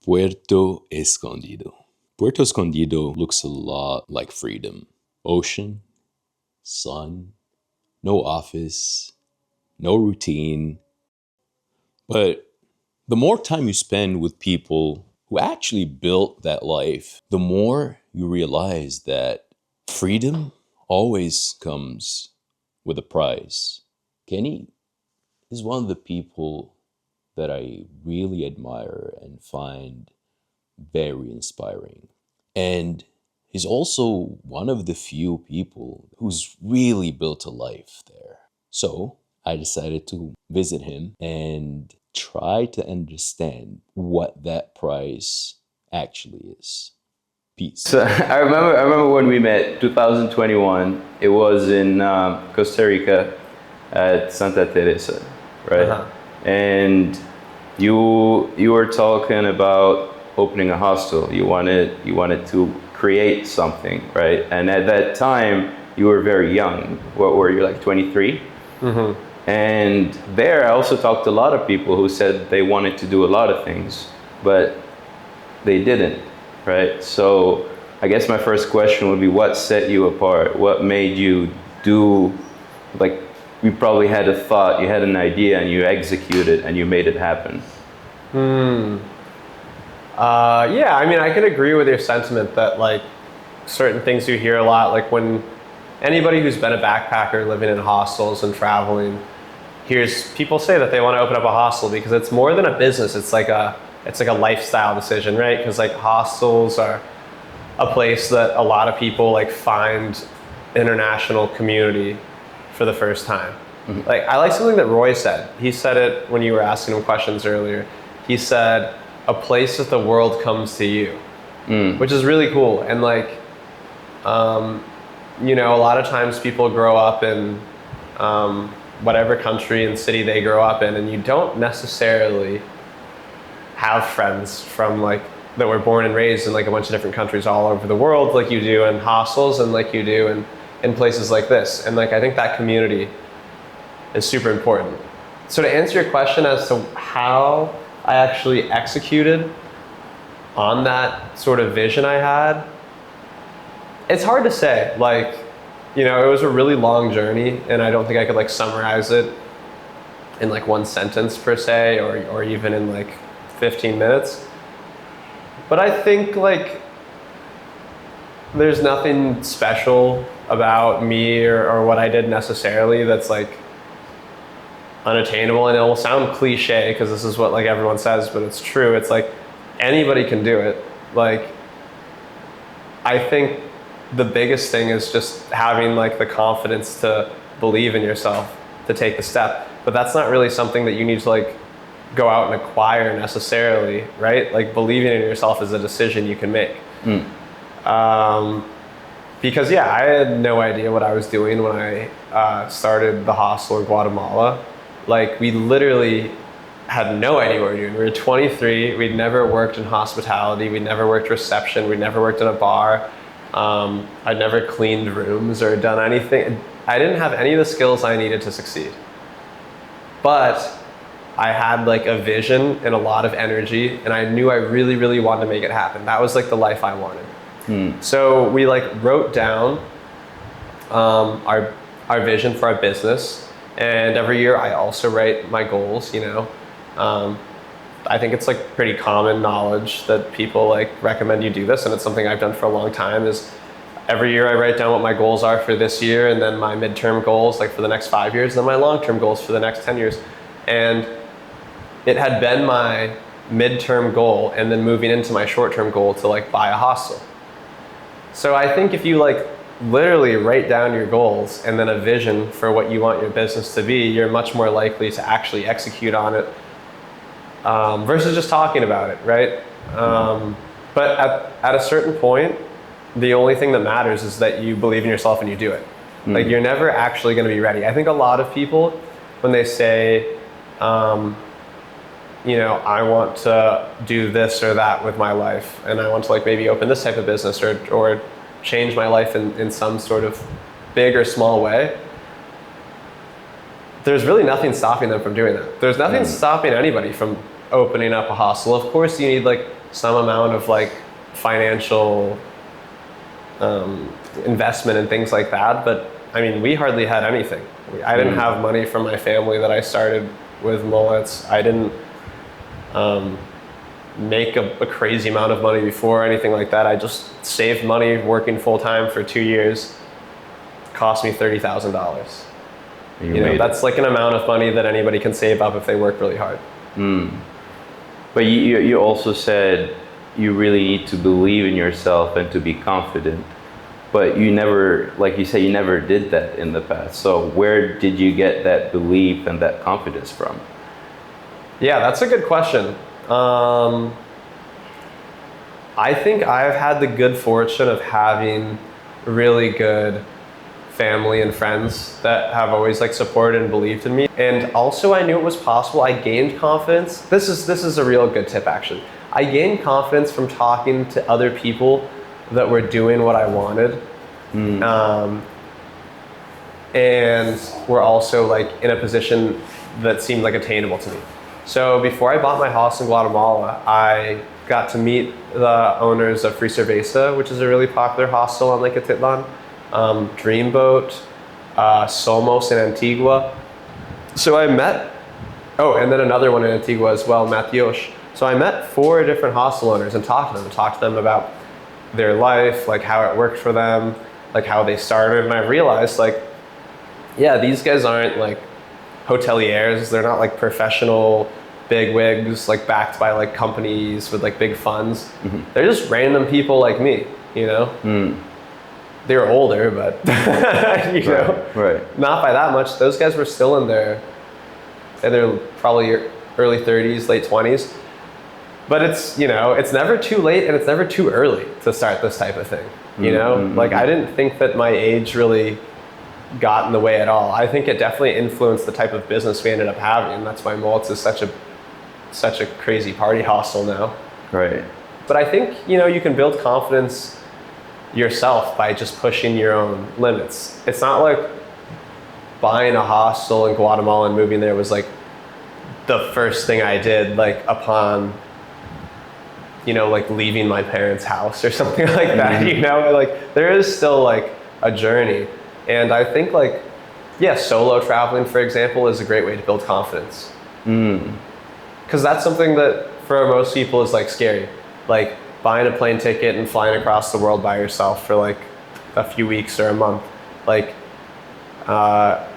Puerto Escondido. Puerto Escondido looks a lot like freedom. Ocean, sun, no office, no routine. But the more time you spend with people who actually built that life, the more you realize that freedom always comes with a price. Kenny is one of the people that I really admire and find very inspiring. And he's also one of the few people who's really built a life there. So I decided to visit him and try to understand what that price actually is. Peace. So I remember when we met, 2021. It was in Costa Rica at Santa Teresa, right? Uh-huh. And you were talking about opening a hostel. You wanted to create something, right? And at that time, you were very young. What were you, like 23? Mm-hmm. And there, I also talked to a lot of people who said they wanted to do a lot of things, but they didn't, right? So I guess my first question would be, what set you apart? What made you do, like, you probably had a thought, you had an idea, and you executed, and you made it happen. Yeah, I mean, I can agree with your sentiment that like certain things you hear a lot, like when anybody who's been a backpacker living in hostels and traveling hears people say that they want to open up a hostel because it's more than a business. It's like a lifestyle decision, right? Because like hostels are a place that a lot of people like find international community for the first time. Mm-hmm. Like I like something that Roy said. He said it when you were asking him questions earlier. He said, a place that the world comes to you, which is really cool. And like, you know, a lot of times people grow up in whatever country and city they grow up in, and you don't necessarily have friends from like that were born and raised in like a bunch of different countries all over the world, like you do in hostels and like you do in places like this. And like I think that community is super important. So to answer your question as to how I actually executed on that sort of vision I had, it's hard to say. Like, you know, it was a really long journey, and I don't think I could like summarize it in like one sentence per se, or even in like 15 minutes. But I think like there's nothing special about me or what I did necessarily that's like unattainable, and it will sound cliche because this is what like everyone says, but it's true. It's like anybody can do it. Like I think the biggest thing is just having like the confidence to believe in yourself, to take the step. But that's not really something that you need to like go out and acquire necessarily, right? Like believing in yourself is a decision you can make. Because yeah, I had no idea what I was doing when I started the hostel in Guatemala. Like we literally had no idea what we were doing. We were 23, we'd never worked in hospitality, we'd never worked reception, we'd never worked in a bar. I'd never cleaned rooms or done anything. I didn't have any of the skills I needed to succeed. But I had like a vision and a lot of energy, and I knew I really, really wanted to make it happen. That was like the life I wanted. So we like wrote down our vision for our business. And every year I also write my goals, you know. I think it's like pretty common knowledge that people like recommend you do this, and it's something I've done for a long time. Is every year I write down what my goals are for this year, and then my midterm goals like for the next 5 years, and then my long-term goals for the next 10 years. And it had been my midterm goal and then moving into my short-term goal to like buy a hostel. So I think if you like literally write down your goals and then a vision for what you want your business to be, you're much more likely to actually execute on it versus just talking about it, right? But at a certain point, the only thing that matters is that you believe in yourself and you do it. Like you're never actually going to be ready. I think a lot of people, when they say, you know, I want to do this or that with my life, and I want to like maybe open this type of business or change my life in some sort of big or small way, there's really nothing stopping them from doing that. There's nothing stopping anybody from opening up a hostel. Of course, you need like some amount of like financial investment and things like that. But I mean, we hardly had anything. I didn't have money from my family that I started with mullets. I didn't make a crazy amount of money before or anything like that. I just saved money working full time for 2 years. Cost me $30,000. You know, that's like an amount of money that anybody can save up if they work really hard. But you also said you really need to believe in yourself and to be confident. But you never, like you say, you never did that in the past. So where did you get that belief and that confidence from? Yeah, that's a good question. I think I've had the good fortune of having really good family and friends that have always like supported and believed in me. And also I knew it was possible. I gained confidence. This is a real good tip actually. I gained confidence from talking to other people that were doing what I wanted. And were also like in a position that seemed like attainable to me. So before I bought my house in Guatemala, I got to meet the owners of Free Cerveza, which is a really popular hostel on Lake Atitlan, Dreamboat, Somos in Antigua. So I met, and then another one in Antigua as well, Matios. So I met 4 different hostel owners and talked to them about their life, like how it worked for them, like how they started. And I realized like, yeah, these guys aren't like hoteliers. They're not like professional bigwigs, like backed by like companies with like big funds. They're just random people like me, you know? They were older, but you know, not by that much. Those guys were still in their probably early 30s, late 20s. But it's, you know, it's never too late and it's never too early to start this type of thing. You know, like I didn't think that my age really got in the way at all. I think it definitely influenced the type of business we ended up having. And that's why Mullets is such a crazy party hostel now. Right. But I think, you know, you can build confidence yourself by just pushing your own limits. It's not like buying a hostel in Guatemala and moving there was like the first thing I did, like upon, you know, like leaving my parents' house or something like that, you know, like there is still like a journey. And I think like, yeah, solo traveling, for example, is a great way to build confidence. Because that's something that for most people is like scary. Like buying a plane ticket and flying across the world by yourself for like a few weeks or a month. Like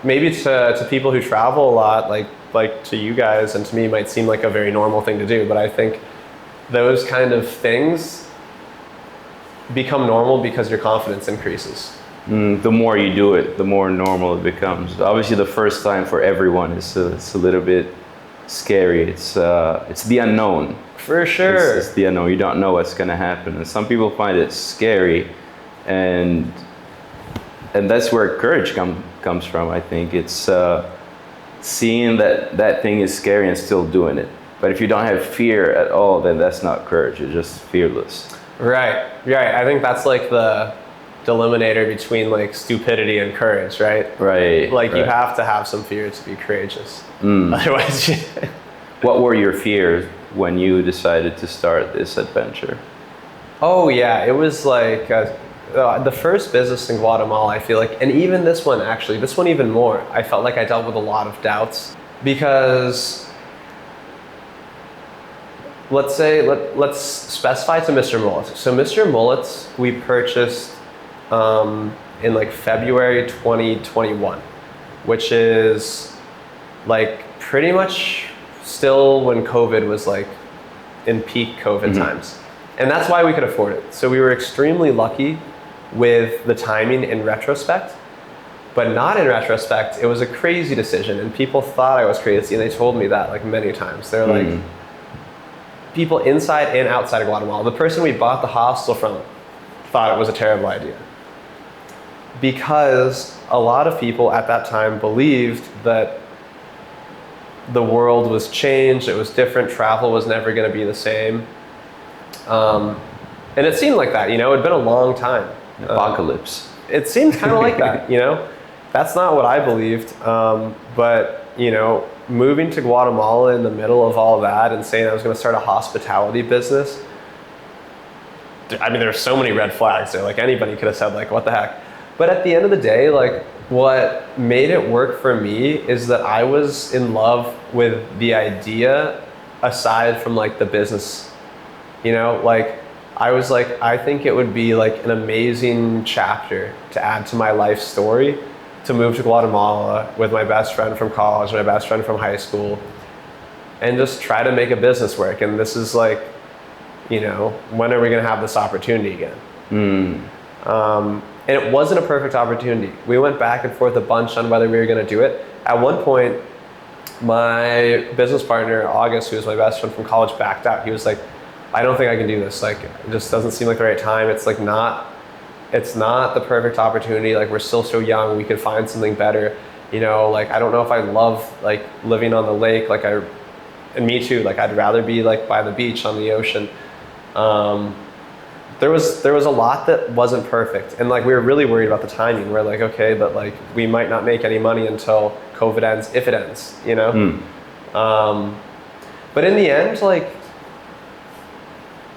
maybe to people who travel a lot, like to you guys and to me might seem like a very normal thing to do, but I think those kind of things become normal because your confidence increases. The more you do it, the more normal it becomes. Obviously, the first time for everyone is a little bit scary. It's the unknown. For sure. It's the unknown. You don't know what's going to happen. And some people find it scary. And that's where courage comes from, I think. It's seeing that thing is scary and still doing it. But if you don't have fear at all, then that's not courage. You're just fearless. Right. I think that's like the delimiter between like stupidity and courage, right? Right. Like you have to have some fear to be courageous. Otherwise, What were your fears when you decided to start this adventure? Oh yeah, it was like the first business in Guatemala, I feel like, and even this one actually, this one even more, I felt like I dealt with a lot of doubts because let's specify to Mr. Mullets. So Mr. Mullets, we purchased in like February 2021, which is like pretty much still when COVID was like in peak COVID times. And that's why we could afford it. So we were extremely lucky with the timing in retrospect, but not in retrospect. It was a crazy decision and people thought I was crazy and they told me that like many times. They're like, people inside and outside of Guatemala. The person we bought the hostel from thought it was a terrible idea because a lot of people at that time believed that the world was changed, it was different, travel was never going to be the same. And it seemed like that, you know, it'd been a long time. Apocalypse. It seemed kind of like that, you know. That's not what I believed, but, you know, moving to Guatemala in the middle of all that and saying I was going to start a hospitality business I mean, there were so many red flags there. Like anybody could have said like, what the heck? But at the end of the day, like what made it work for me is that I was in love with the idea aside from like the business, you know, like I was like, I think it would be like an amazing chapter to add to my life story to move to Guatemala with my best friend from college, my best friend from high school, and just try to make a business work. And this is like, you know, when are we going to have this opportunity again? And it wasn't a perfect opportunity. We went back and forth a bunch on whether we were going to do it. At one point, my business partner, August, who was my best friend from college, backed out. He was like, I don't think I can do this. Like, it just doesn't seem like the right time. It's like it's not the perfect opportunity. Like, we're still so young. We could find something better. You know, like, I don't know if I love like living on the lake. Like and me too. Like, I'd rather be like by the beach on the ocean. There was a lot that wasn't perfect, and like we were really worried about the timing. We're like, okay, but like we might not make any money until COVID ends, if it ends, you know. But in the end, like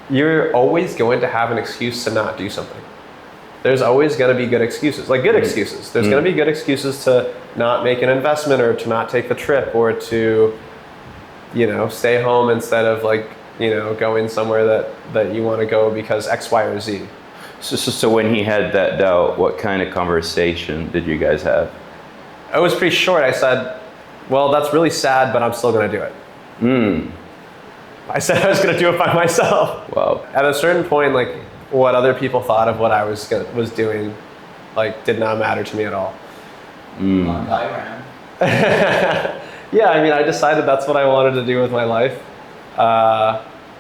you're always going to have an excuse to not do something. There's always going to be good excuses, like good excuses. There's going to be good excuses to not make an investment or to not take the trip or to, you know, stay home instead of like, you know, going somewhere that you want to go because X, Y, or Z. So when he had that doubt, what kind of conversation did you guys have? It was pretty short. I said, well, that's really sad, but I'm still going to do it. I said I was going to do it by myself. Wow. At a certain point, like what other people thought of what I was doing, like did not matter to me at all. Long guy around. Yeah, I mean, I decided that's what I wanted to do with my life.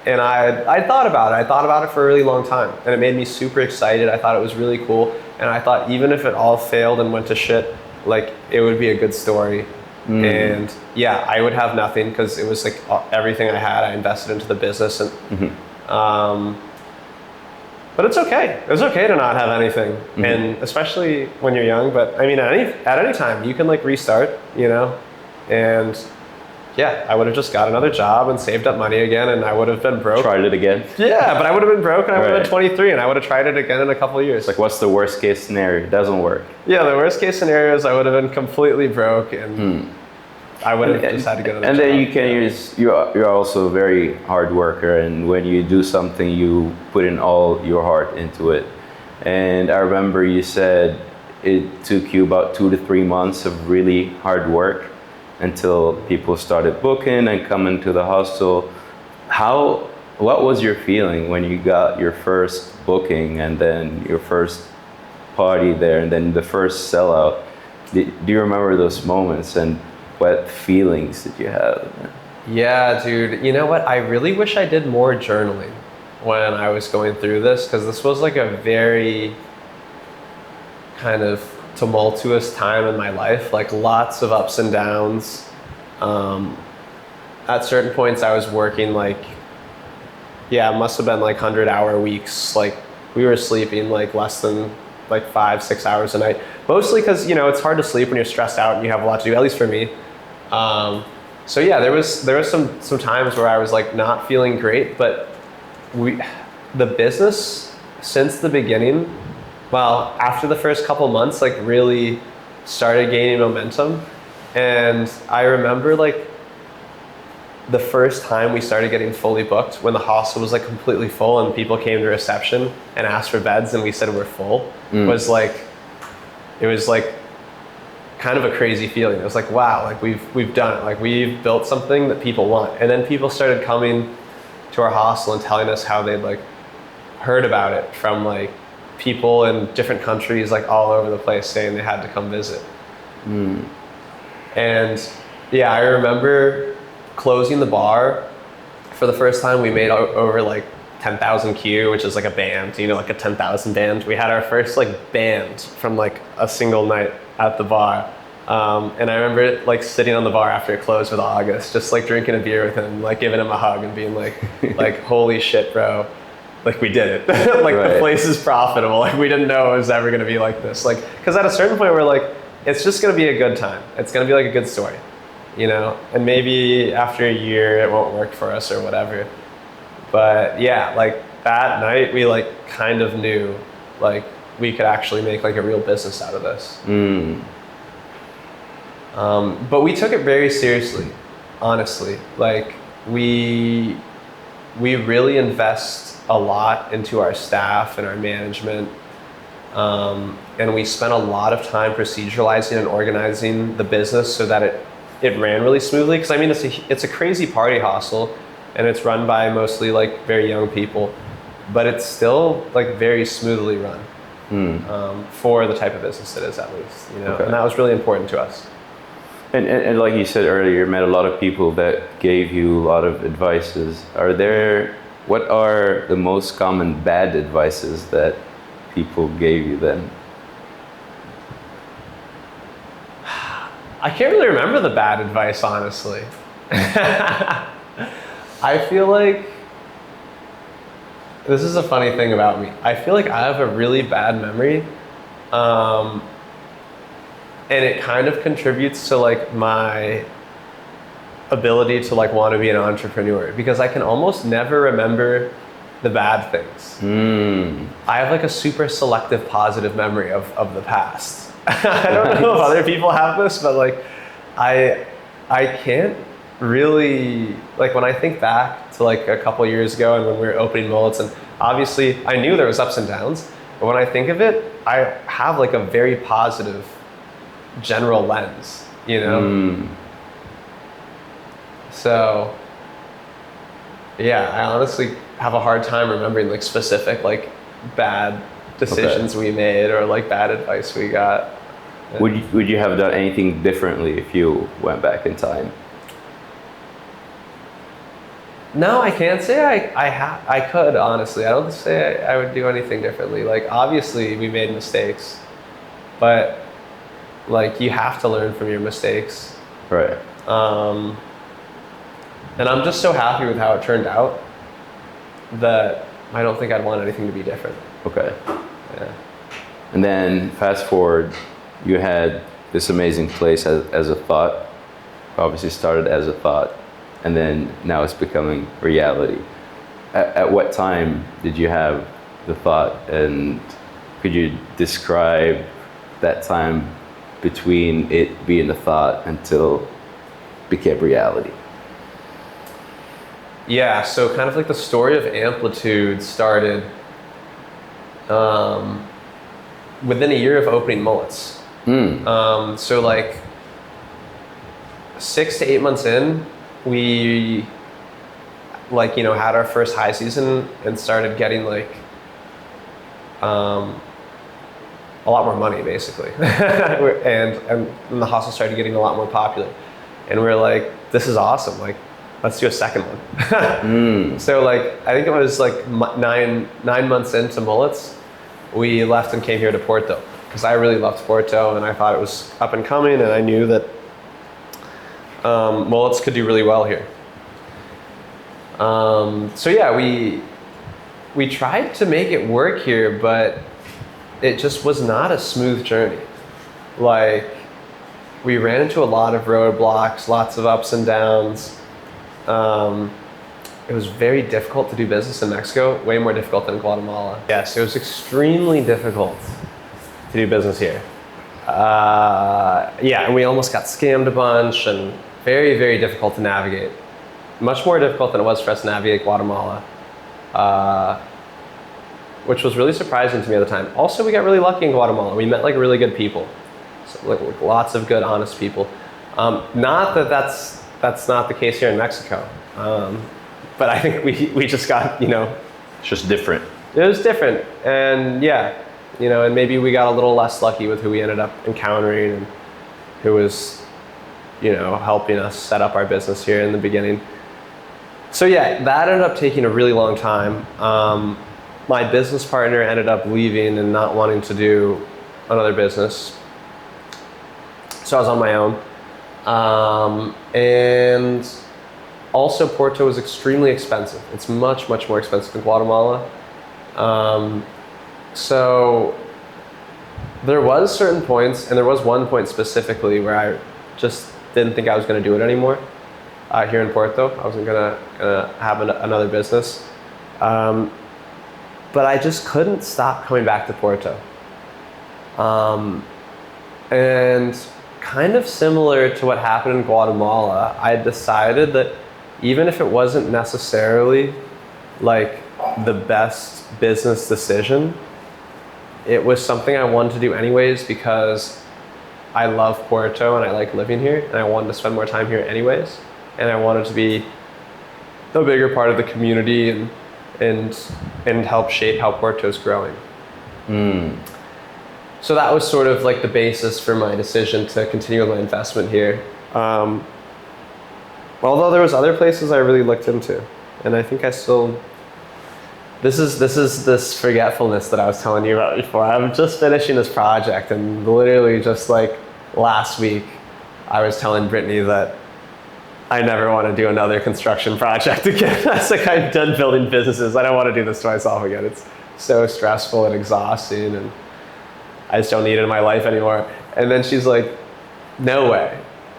And I thought about it. I thought about it for a really long time, and it made me super excited. I thought it was really cool, and I thought even if it all failed and went to shit, like it would be a good story. And yeah, I would have nothing because it was like everything I had, I invested into the business, and but it's okay. It's okay to not have anything, and especially when you're young. But I mean, at any time you can like restart, you know, and. Yeah, I would have just got another job and saved up money again, and I would have been broke. Tried it again? Yeah, but I would have been broke, and I would have been 23, and I would have tried it again in a couple of years. Like, what's the worst case scenario? It doesn't work. Yeah, the worst case scenario is I would have been completely broke, and I would have just had to get another job. And then you can use, you're also a very hard worker, and when you do something, you put in all your heart into it. And I remember you said it took you about 2 to 3 months of really hard work until people started booking and coming to the hostel. What was your feeling when you got your first booking and then your first party there and then the first sellout? Do you remember those moments and what feelings did you have? Yeah, dude, you know what? I really wish I did more journaling when I was going through this, because this was like a very kind of tumultuous time in my life, like lots of ups and downs. At certain points I was working like, yeah, it must have been like 100-hour weeks. Like we were sleeping like less than like 5-6 hours a night, mostly because, you know, it's hard to sleep when you're stressed out and you have a lot to do, at least for me. So yeah, there was some times where I was like not feeling great, but the business since the beginning, well, after the first couple months, like really started gaining momentum. And I remember like the first time we started getting fully booked, when the hostel was like completely full and people came to reception and asked for beds and we said we're full, it was like kind of a crazy feeling. It was like, wow, like we've done it. Like we've built something that people want. And then people started coming to our hostel and telling us how they'd like heard about it from like people in different countries, like all over the place, saying they had to come visit. And yeah, I remember closing the bar for the first time. We made over like 10,000 Q, which is like a band, you know, like a 10,000 band. We had our first like band from like a single night at the bar. And I remember like sitting on the bar after it closed with August, just like drinking a beer with him, like giving him a hug and being like, like, holy shit, bro. Like we did it. Like the place is profitable. Like we didn't know it was ever going to be like this. Like, cause at a certain point we're like, it's just going to be a good time. It's going to be like a good story, you know? And maybe after a year it won't work for us or whatever. But yeah, like that night we like kind of knew like we could actually make like a real business out of this. But we took it very seriously, honestly. Like we really invest a lot into our staff and our management. And we spent a lot of time proceduralizing and organizing the business so that it ran really smoothly. Because I mean, it's a crazy party hostel, and it's run by mostly like very young people, but it's still like very smoothly run for the type of business it is, at least. You know, and that was really important to us. And like you said earlier, you met a lot of people that gave you a lot of advices. What are the most common bad advices that people gave you then? I can't really remember the bad advice, honestly. I feel like this is a funny thing about me. I feel like I have a really bad memory. And it kind of contributes to like my ability to like want to be an entrepreneur, because I can almost never remember the bad things. I have like a super selective positive memory of the past. I don't know if other people have this, but like I can't really, like when I think back to like a couple years ago and when we were opening mullets, and obviously I knew there was ups and downs, but when I think of it, I have like a very positive general lens, you know? So yeah, I honestly have a hard time remembering like specific like bad decisions we made or like bad advice we got. Would you have done anything differently if you went back in time? No, I can't say I could, honestly. I don't say I would do anything differently. Like obviously we made mistakes, but like you have to learn from your mistakes. Right. And I'm just so happy with how it turned out that I don't think I'd want anything to be different. Okay. Yeah. And then fast forward, you had this amazing place as a thought. Obviously started as a thought, and then now it's becoming reality. At what time did you have the thought, and could you describe that time between it being a thought until it became reality? Yeah, so kind of like the story of Amplitude started within a year of opening mullets. So like 6 to 8 months in, we like, you know, had our first high season and started getting like a lot more money basically. and the hostel started getting a lot more popular. And we were like, this is awesome. Like, let's do a second one. So like, I think it was like nine months into mullets, we left and came here to Porto, because I really loved Porto and I thought it was up and coming, and I knew that mullets could do really well here. So yeah, we tried to make it work here, but it just was not a smooth journey. Like, we ran into a lot of roadblocks, lots of ups and downs. It was very difficult to do business in Mexico, way more difficult than Guatemala. Yes, it was extremely difficult to do business here. Yeah, and we almost got scammed a bunch, and very, very difficult to navigate. Much more difficult than it was for us to navigate Guatemala, which was really surprising to me at the time. Also, we got really lucky in Guatemala. We met like really good people, so, like lots of good, honest people. Not that that's not the case here in Mexico. But I think we just got, you know. It's just different. It was different. And yeah, you know, and maybe we got a little less lucky with who we ended up encountering and who was, you know, helping us set up our business here in the beginning. So yeah, that ended up taking a really long time. My business partner ended up leaving and not wanting to do another business. So I was on my own. And also Porto is extremely expensive. It's much, much more expensive than Guatemala. So there was certain points, and there was one point specifically where I just didn't think I was going to do it anymore. Here in Porto, I wasn't gonna have another business. but I just couldn't stop coming back to Porto. And kind of similar to what happened in Guatemala, I decided that even if it wasn't necessarily like the best business decision, it was something I wanted to do anyways because I love Porto and I like living here and I wanted to spend more time here anyways. And I wanted to be a bigger part of the community and help shape how Porto's growing. So that was sort of like the basis for my decision to continue my investment here. Although there was other places I really looked into, and I think I still. This is this forgetfulness that I was telling you about before. I'm just finishing this project, and literally just like last week, I was telling Brittany that I never want to do another construction project again. I was like, I'm done building businesses. I don't want to do this to myself again. It's so stressful and exhausting, and I just don't need it in my life anymore. And then she's like, no way.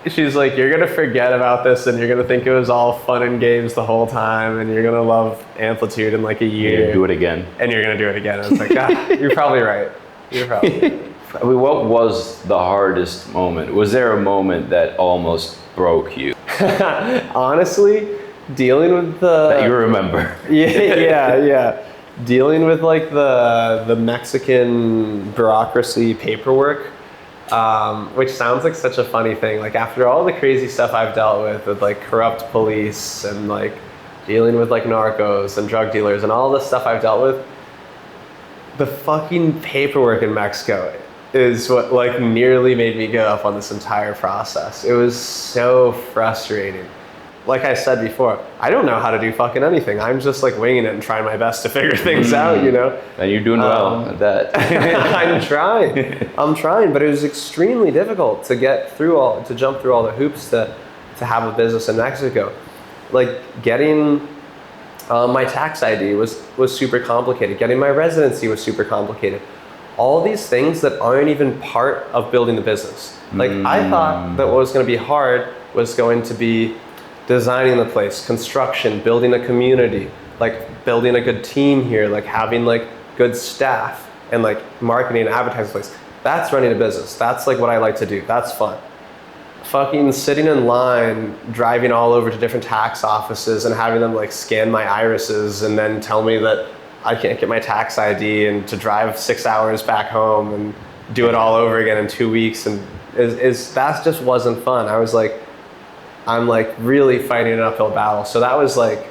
She's like, you're going to forget about this and you're going to think it was all fun and games the whole time and you're going to love Amplitude in like a year. Do it again. And you're going to do it again. I was like, you're probably right. You're probably right. I mean, what was the hardest moment? Was there a moment that almost broke you? Honestly, dealing with the... That you remember? Yeah. Dealing with like the Mexican bureaucracy paperwork, which sounds like such a funny thing. Like after all the crazy stuff I've dealt with like corrupt police and like dealing with like narcos and drug dealers and all the stuff I've dealt with, the fucking paperwork in Mexico is what like nearly made me give up on this entire process. It was so frustrating. Like I said before, I don't know how to do fucking anything. I'm just like winging it and trying my best to figure things out, you know? And you're doing well at that. I'm trying, but it was extremely difficult to jump through all the hoops to have a business in Mexico. Like getting my tax ID was super complicated. Getting my residency was super complicated. All these things that aren't even part of building the business. Like I thought that what was going to be hard was going to be designing the place, construction, building a community, like building a good team here, like having like good staff and like marketing and advertising the place. That's running a business. That's like what I like to do. That's fun. Fucking sitting in line, driving all over to different tax offices and having them like scan my irises and then tell me that I can't get my tax ID and to drive 6 hours back home and do it all over again in 2 weeks. And that just wasn't fun. I'm like really fighting an uphill battle. So that was like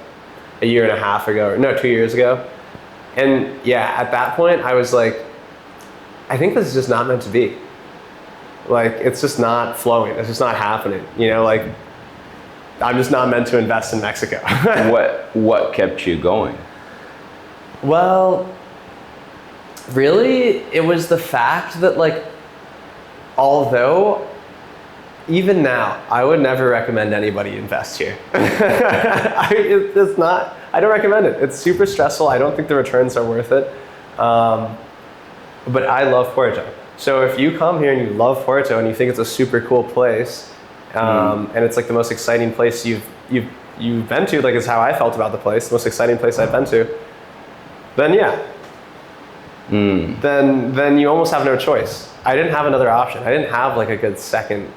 a year and a half ago, 2 years ago. And yeah, at that point I was like, I think this is just not meant to be. Like, it's just not flowing. It's just not happening. You know, like I'm just not meant to invest in Mexico. What kept you going? Well, really, it was the fact that like, although even now, I would never recommend anybody invest here. It's not, I don't recommend it. It's super stressful. I don't think the returns are worth it. But I love Puerto. So if you come here and you love Puerto and you think it's a super cool place, and it's like the most exciting place you've been to, like it's how I felt about the place, the most exciting place I've been to, then yeah. Then you almost have no choice. I didn't have another option. I didn't have like a good second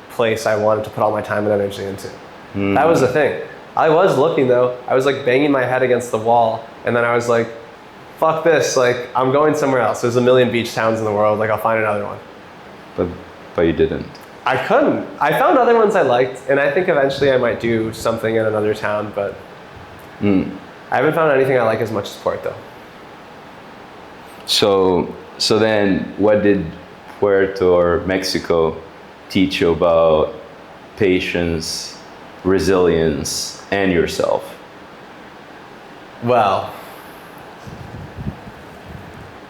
place I wanted to put all my time and energy into. That was the thing. I was looking though. I was like banging my head against the wall, and then I was like, fuck this, like I'm going somewhere else. There's a million beach towns in the world, like I'll find another one. But you didn't. I couldn't. I found other ones I liked, and I think eventually I might do something in another town, but I haven't found anything I like as much as Puerto. So then what did Puerto or Mexico teach you about patience, resilience, and yourself? Well,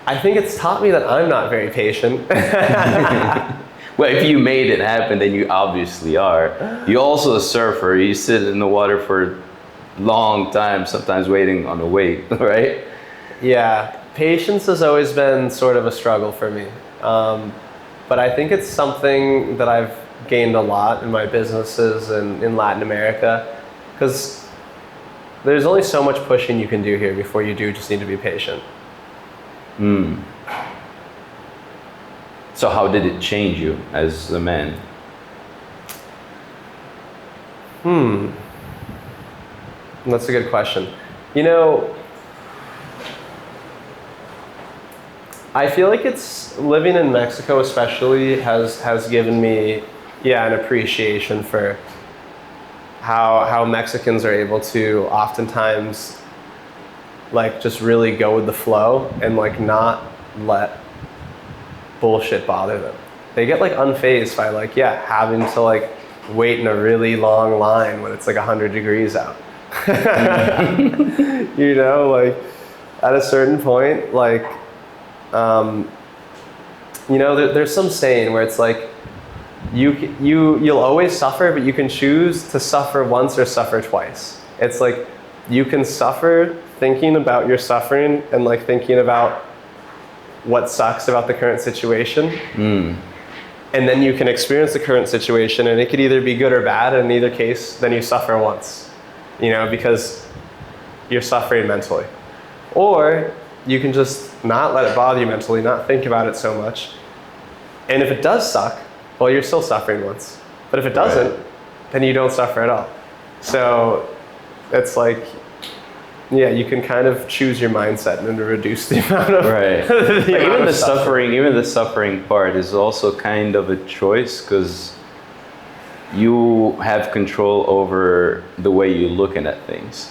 I think it's taught me that I'm not very patient. Well, if you made it happen, then you obviously are. You're also a surfer. You sit in the water for a long time, sometimes waiting on a wave, right? Yeah, patience has always been sort of a struggle for me. But I think it's something that I've gained a lot in my businesses and in Latin America, because there's only so much pushing you can do here before you do just need to be patient. So how did it change you as a man? That's a good question. You know, I feel like it's living in Mexico especially has given me, an appreciation for how Mexicans are able to oftentimes like just really go with the flow and like not let bullshit bother them. They get like unfazed by like, having to like wait in a really long line when it's like 100 degrees out. You know, like at a certain point, like, you know, there's some saying where it's like, you'll always suffer, but you can choose to suffer once or suffer twice. It's like, you can suffer thinking about your suffering and like thinking about what sucks about the current situation. And then you can experience the current situation and it could either be good or bad. And in either case, then you suffer once, you know, because you're suffering mentally. Or you can just not let it bother you mentally, not think about it so much. And if it does suck, well, you're still suffering once. But if it doesn't, then you don't suffer at all. So it's like, you can kind of choose your mindset and to reduce the amount of Even the suffering part is also kind of a choice because you have control over the way you're looking at things.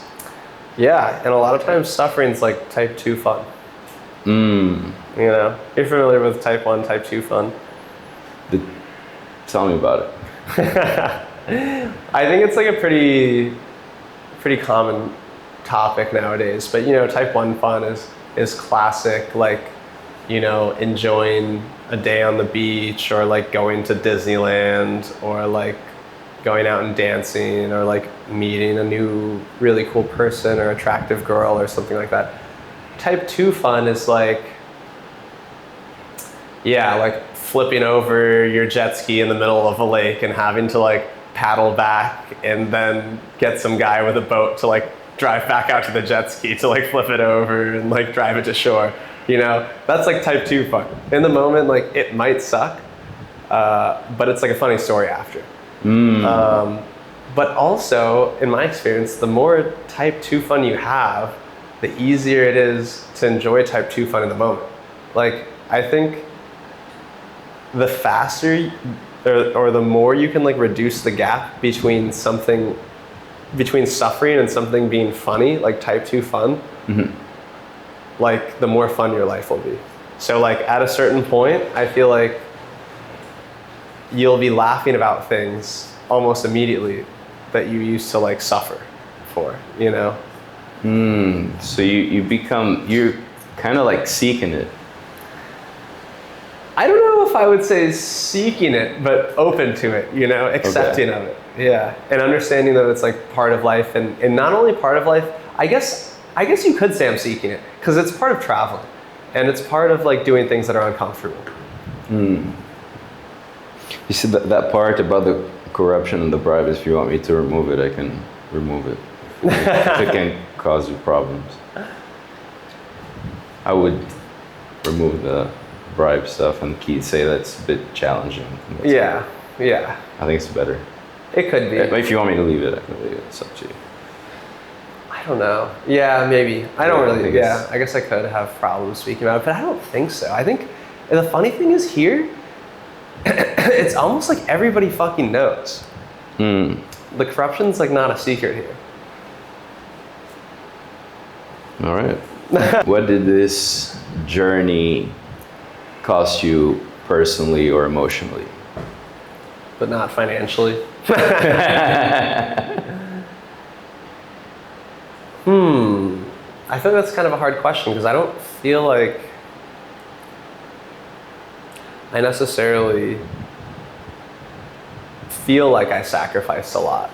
Yeah, and a lot of times suffering's like type 2 fun. You know, you're familiar with type 1, type 2 fun? Tell me about it. I think it's like a pretty common topic nowadays, but you know, type 1 fun is classic, like, you know, enjoying a day on the beach or like going to Disneyland or like going out and dancing or like meeting a new really cool person or attractive girl or something like that. Type 2 fun is like, like flipping over your jet ski in the middle of a lake and having to like paddle back and then get some guy with a boat to like drive back out to the jet ski to like flip it over and like drive it to shore. You know, that's like type 2 fun. In the moment, like it might suck, but it's like a funny story after. But also, in my experience, the more type 2 fun you have, the easier it is to enjoy type 2 fun in the moment. Like, I think the faster or the more you can like reduce the gap between suffering and something being funny, like type 2 fun, like the more fun your life will be. So like at a certain point, I feel like you'll be laughing about things almost immediately that you used to like suffer for, you know? So you're kind of like seeking it. I don't know if I would say seeking it, but open to it, you know, accepting of it. Yeah. And understanding that it's like part of life and not only part of life, I guess you could say I'm seeking it because it's part of traveling and it's part of like doing things that are uncomfortable. You said that part about the corruption and the bribes, if you want me to remove it, I can remove it. If it can cause you problems. I would remove the bribe stuff and say that's a bit challenging. Yeah. I think it's better. It could be. If you want me to leave it, I can leave it. It's up to you. I don't know. Yeah, maybe. I don't really. I guess I could have problems speaking about it, but I don't think so. I think the funny thing is here, it's almost like everybody fucking knows. The corruption's like not a secret here. All right. What did this journey cost you personally or emotionally? But not financially. I think that's kind of a hard question because I don't feel like I necessarily feel like I sacrificed a lot.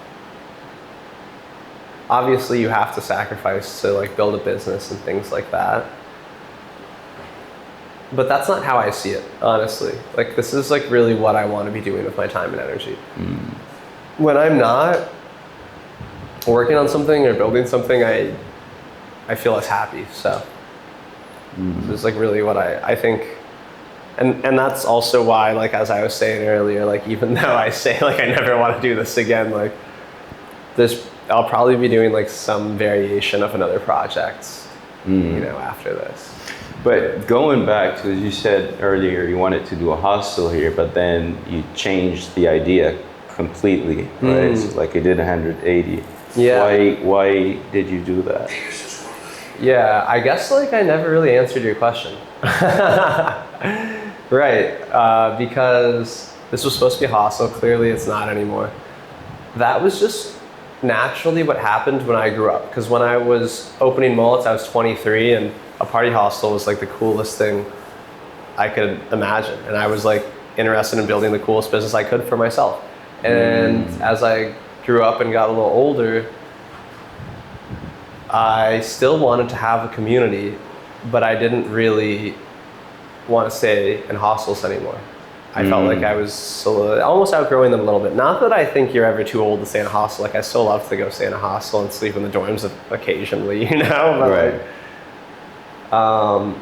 Obviously, you have to sacrifice to like build a business and things like that. But that's not how I see it, honestly. Like, this is like really what I want to be doing with my time and energy. When I'm not working on something or building something, I feel less happy. So This is like really what I think. And that's also why, like, as I was saying earlier, like, even though I say like I never want to do this again, like I'll probably be doing like some variation of another project, after this. But going back to, as you said earlier, you wanted to do a hostel here, but then you changed the idea completely, right? So like you did 180. Yeah. Why did you do that? Yeah, I guess like I never really answered your question. Right, because this was supposed to be a hostel. Clearly it's not anymore. That was just naturally what happened when I grew up. Because when I was opening Mullets, I was 23, and a party hostel was like the coolest thing I could imagine. And I was like interested in building the coolest business I could for myself. And as I grew up and got a little older, I still wanted to have a community, but I didn't really want to stay in hostels anymore. I felt like I was almost outgrowing them a little bit. Not that I think you're ever too old to stay in a hostel. Like, I still love to go stay in a hostel and sleep in the dorms occasionally, But Right.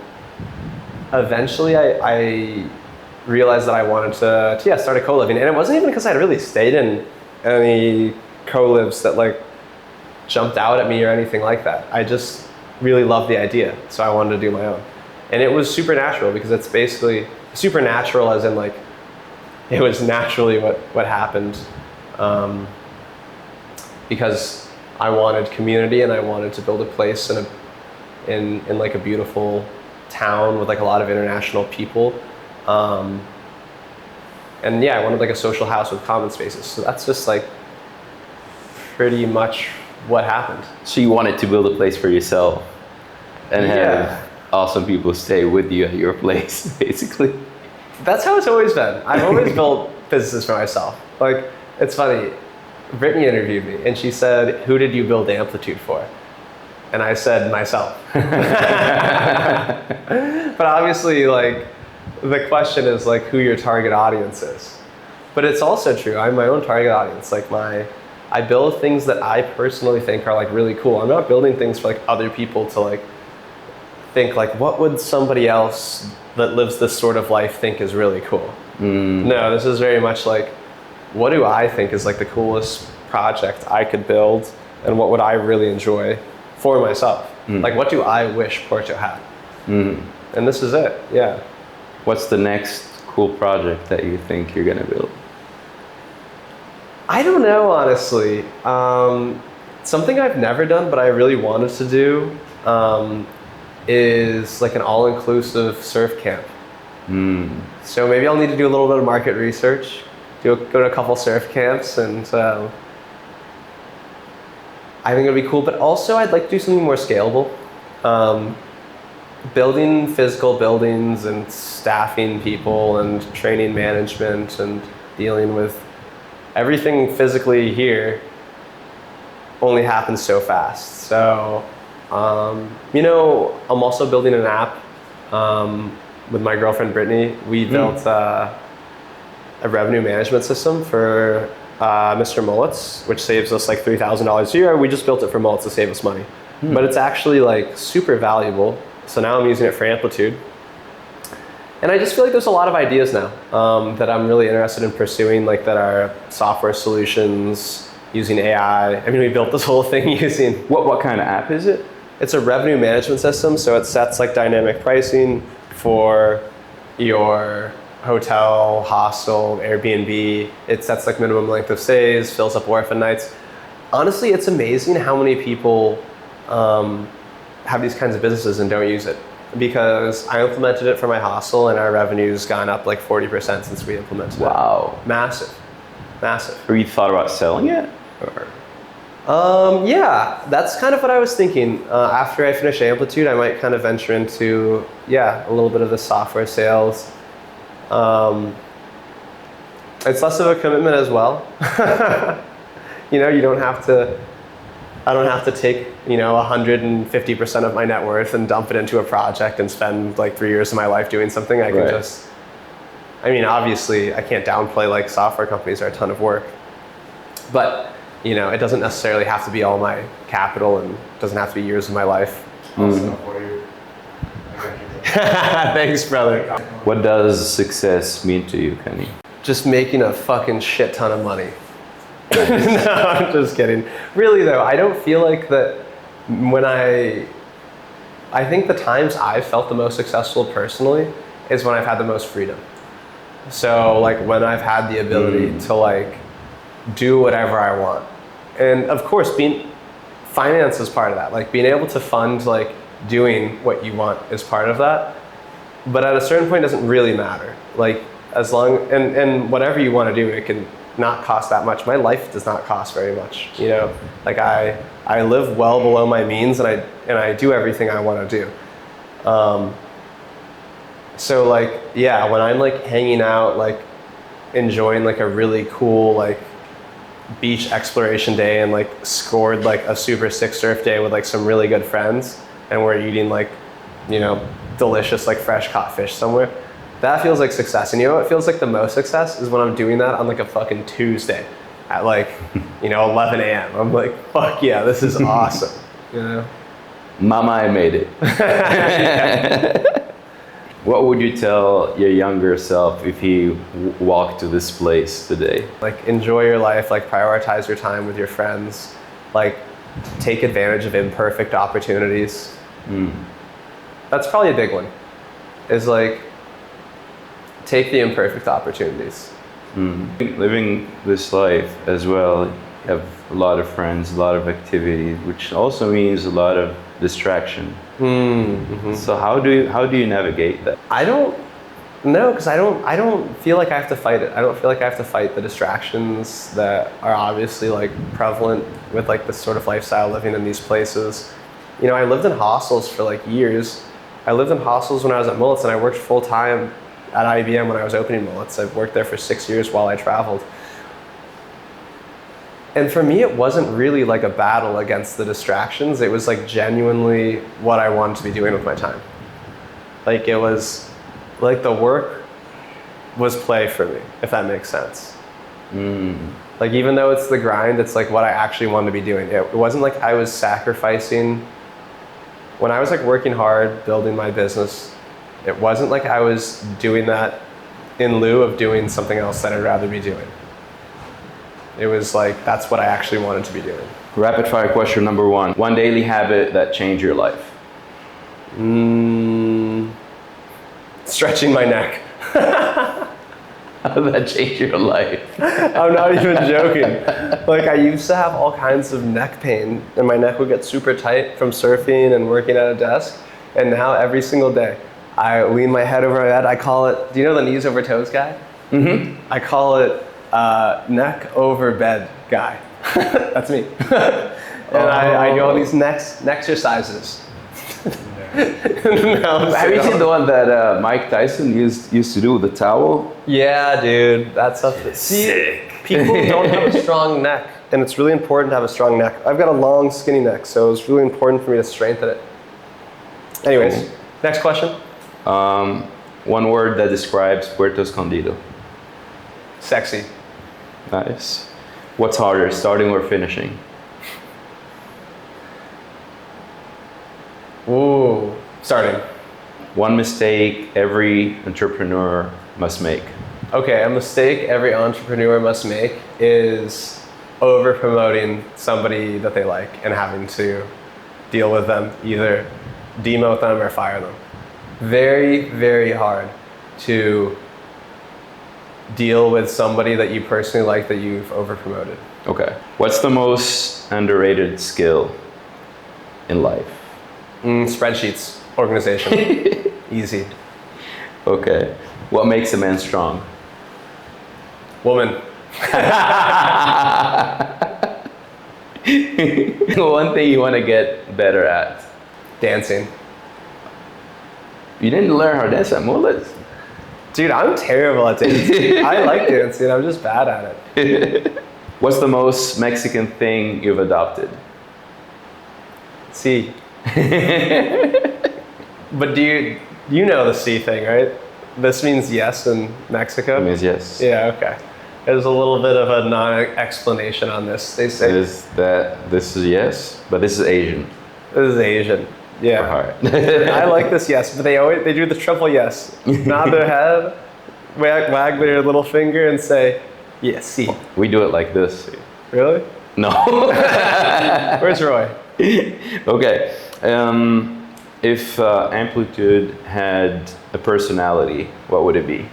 Eventually I realized that I wanted to start a co-living. And it wasn't even because I'd really stayed in any co-lives that like jumped out at me or anything like that. I just really loved the idea, so I wanted to do my own. And it was supernatural because it's basically supernatural as in like it was naturally what happened, because I wanted community and I wanted to build a place in like a beautiful town with like a lot of international people, and I wanted like a social house with common spaces. So that's just like pretty much what happened. So you wanted to build a place for yourself and have awesome people stay with you at your place, basically. That's how it's always been. I've always built businesses for myself. Like, it's funny, Brittany interviewed me and she said, "Who did you build Amplitude for?" And I said, myself. But obviously, like, the question is like who your target audience is. But it's also true, I'm my own target audience. Like, I build things that I personally think are like really cool. I'm not building things for like other people to like think like, what would somebody else that lives this sort of life think is really cool? No, this is very much like, what do I think is like the coolest project I could build, and what would I really enjoy for myself? Like, what do I wish Porto had? And this is it, yeah. What's the next cool project that you think you're gonna build? I don't know, honestly. Something I've never done, but I really wanted to do, is like an all-inclusive surf camp. So maybe I'll need to do a little bit of market research, go to a couple surf camps, and I think it'd be cool. But also, I'd like to do something more scalable. Building physical buildings and staffing people and training management and dealing with everything physically here only happens so fast. So, I'm also building an app with my girlfriend Brittany. We built a revenue management system for Mr. Mullets, which saves us like $3,000 a year. We just built it for Mullets to save us money. But it's actually like super valuable. So now I'm using it for Amplitude. And I just feel like there's a lot of ideas now that I'm really interested in pursuing, like that are software solutions using AI. I mean, we built this whole thing using... What kind of app is it? It's a revenue management system, so it sets like dynamic pricing for your hotel, hostel, Airbnb. It sets like minimum length of stays, fills up orphan nights. Honestly, it's amazing how many people have these kinds of businesses and don't use it. Because I implemented it for my hostel and our revenue's gone up like 40% since we implemented it. Wow. Massive. Massive. Have you thought about selling it? Or? Yeah, that's kind of what I was thinking. After I finish Amplitude, I might kind of venture into, a little bit of the software sales. It's less of a commitment as well. You don't have to, I don't have to take, 150% of my net worth and dump it into a project and spend like 3 years of my life doing something. I can just, obviously I can't downplay like software companies are a ton of work, but it doesn't necessarily have to be all my capital and doesn't have to be years of my life. Also, for you, I got your Thanks, brother. What does success mean to you, Kenny? Just making a fucking shit ton of money. No, I'm just kidding. Really though, I don't feel like that when I think the times I've felt the most successful personally is when I've had the most freedom. So like when I've had the ability to like do whatever I want. And of course finance is part of that. Like being able to fund like doing what you want is part of that. But at a certain point it doesn't really matter. Like as long, and whatever you want to do, it can not cost that much. My life does not cost very much, you know? Like I live well below my means and I do everything I want to do. So like, yeah, when I'm like hanging out, like enjoying like a really cool like beach exploration day and like scored like a super sick surf day with like some really good friends and we're eating like, you know, delicious like fresh caught fish somewhere, that feels like success. And you know what feels like the most success is when I'm doing that on like a fucking Tuesday at like, you know, 11 a.m. I'm like, fuck yeah, this is awesome. You know? Mama, I made it. What would you tell your younger self if he walked to this place today? Like enjoy your life, like prioritize your time with your friends, like take advantage of imperfect opportunities. That's probably a big one, is like take the imperfect opportunities. Living this life as well, you have a lot of friends, a lot of activities, which also means a lot of distraction. So how do you navigate that? I don't know, because I don't feel like I have to fight it. I don't feel like I have to fight the distractions that are obviously like prevalent with like this sort of lifestyle living in these places. You know, I lived in hostels for like years. I lived in hostels when I was at Mullets, and I worked full time at IBM when I was opening Mullets. I worked there for 6 years while I traveled. And for me, it wasn't really like a battle against the distractions. It was like genuinely what I wanted to be doing with my time. Like it was like the work was play for me, if that makes sense. Like even though it's the grind, it's like what I actually wanted to be doing. It wasn't like I was sacrificing. When I was like working hard, building my business, it wasn't like I was doing that in lieu of doing something else that I'd rather be doing. It was like, that's what I actually wanted to be doing. Rapid fire question number one. One daily habit that changed your life. Stretching my neck. How did that change your life? I'm not even joking. Like I used to have all kinds of neck pain and my neck would get super tight from surfing and working at a desk. And now every single day, I lean my head over my bed. I call it, do you know the knees over toes guy? I call it neck over bed guy. That's me. And I do all these neck exercises. Have you seen the one that Mike Tyson used to do with the towel? Yeah, dude, that's something. See, people don't have a strong neck, and it's really important to have a strong neck. I've got a long, skinny neck, so it's really important for me to strengthen it. Anyways, next question. One word that describes Puerto Escondido. Sexy. Nice. What's harder, starting or finishing? Ooh, starting. One mistake every entrepreneur must make. Okay, a mistake every entrepreneur must make is over promoting somebody that they like and having to deal with them, either demote them or fire them. Very, very hard to deal with somebody that you personally like that you've over promoted. Okay. What's the most underrated skill in life? Spreadsheets, organization. Easy. Okay. What makes a man strong? Woman. One thing you want to get better at? Dancing. You didn't learn how to dance at Mullets? Dude, I'm terrible at dancing. I like dancing, I'm just bad at it. What's the most Mexican thing you've adopted? C. But do you know the C thing, right? This means yes in Mexico? It means yes. Yeah, okay. There's a little bit of a non-explanation on this. They say Is that this is yes, but this is Asian. this is Asian. Yeah. Or heart? I like this yes, but they do the triple yes. Nod their head, wag their little finger, and say, yes, see. We do it like this. Really? No. Where's Roy? Okay. If Amplitude had a personality, what would it be?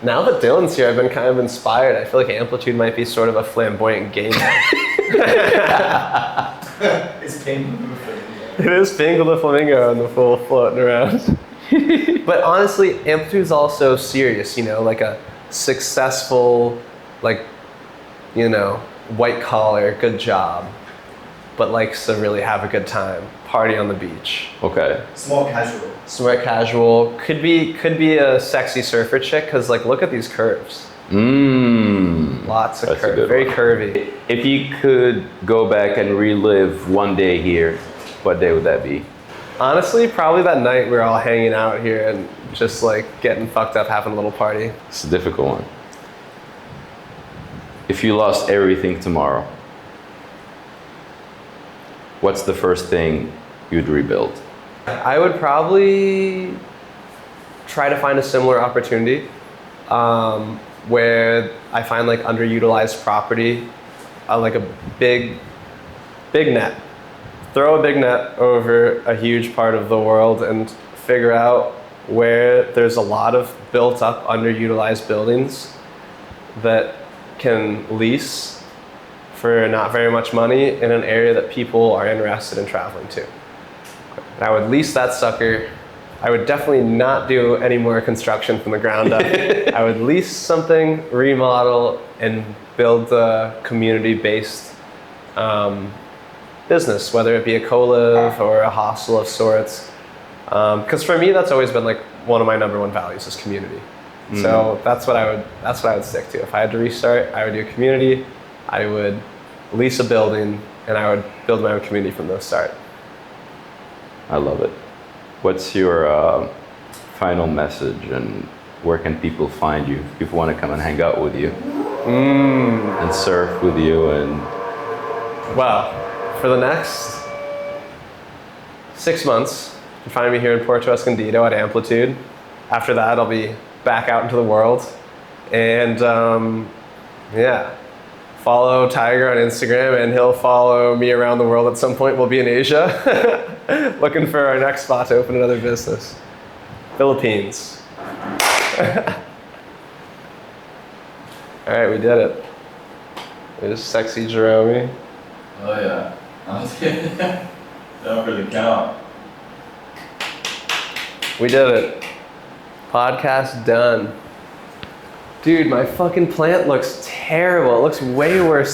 Now that Dylan's here, I've been kind of inspired. I feel like Amplitude might be sort of a flamboyant gamer. It's painful. It is Pingle the Flamingo on the full floating around. But honestly, Amplitude's also serious, like a successful, white collar, good job, but likes to really have a good time, party on the beach. Okay. Small casual. Smart casual, could be a sexy surfer chick, because look at these curves. Lots of That's a curves, good very one. curvy. If you could go back and relive one day here, what day would that be? Honestly, probably that night we're all hanging out here and just getting fucked up, having a little party. It's a difficult one. If you lost everything tomorrow, what's the first thing you'd rebuild? I would probably try to find a similar opportunity where I find underutilized property, like a big net. Throw a big net over a huge part of the world and figure out where there's a lot of built up underutilized buildings that can lease for not very much money in an area that people are interested in traveling to. And I would lease that sucker. I would definitely not do any more construction from the ground up. I would lease something, remodel, and build a community-based business, whether it be a co-live or a hostel of sorts. Because for me, that's always been one of my number one values is community. So that's what I would stick to. If I had to restart, I would do a community. I would lease a building, and I would build my own community from the start. I love it. What's your final message, and where can people find you if people want to come and hang out with you and surf with you? And Well, for the next 6 months, you can find me here in Puerto Escondido at Amplitude. After that, I'll be back out into the world. And follow Tiger on Instagram, and he'll follow me around the world at some point. We'll be in Asia, looking for our next spot to open another business. Philippines. All right, we did it. There's sexy Jerome. Oh yeah. I was kidding. Don't really count. We did it. Podcast done. Dude, my fucking plant looks terrible. It looks way worse than